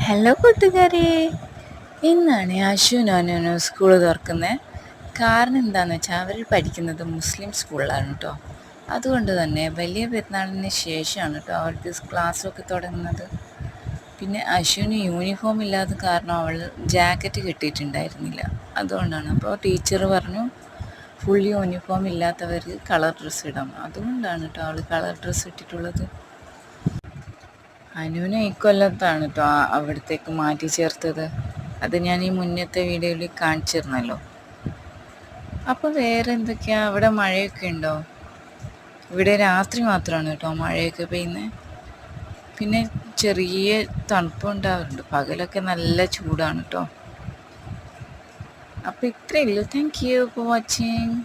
Hello കൂട്ടുകാരെ, ഇന്നാണ് അശുവിനും school തുറക്കുന്നത്. കാരണം എന്താണെന്ന് വെച്ചാൽ അവർ പഠിക്കുന്നത് മുസ്ലിം സ്കൂളിലാണ് കേട്ടോ. അതുകൊണ്ട് തന്നെ വലിയ പെരുന്നാളിന് ശേഷമാണ് കേട്ടോ അവർക്ക് ക്ലാസ്സൊക്കെ തുടങ്ങുന്നത്. പിന്നെ അശുവിന് യൂണിഫോം ഇല്ലാത്ത കാരണം അവൾ ജാക്കറ്റ് കിട്ടിയിട്ടുണ്ടായിരുന്നില്ല. അതുകൊണ്ടാണ്. അപ്പോൾ ടീച്ചർ പറഞ്ഞു ഫുൾ യൂണിഫോം ഇല്ലാത്തവർക്ക് കളർ ഡ്രസ്സ് ഇടാം. അതുകൊണ്ടാണ് കേട്ടോ അവൾ കളർ ഡ്രസ്സ് ഇട്ടിട്ടുള്ളത്. അനുവിനെ ഇക്കൊല്ലത്താണ് കേട്ടോ അവിടത്തേക്ക് മാറ്റി ചേർത്തത്. അത് ഞാൻ ഈ മുന്നത്തെ വീഡിയോയിൽ കാണിച്ചിരുന്നല്ലോ. അപ്പോൾ വേറെ എന്തൊക്കെയാ, അവിടെ മഴയൊക്കെ ഉണ്ടോ? ഇവിടെ രാത്രി മാത്രമാണ് കേട്ടോ മഴയൊക്കെ പെയ്യുന്നത്. പിന്നെ ചെറിയ തണുപ്പുണ്ടാവാറുണ്ട്, പകലൊക്കെ നല്ല ചൂടാണ് കേട്ടോ. അപ്പോൾ ഇത്രയേ ഉള്ളൂ. Thank you for watching.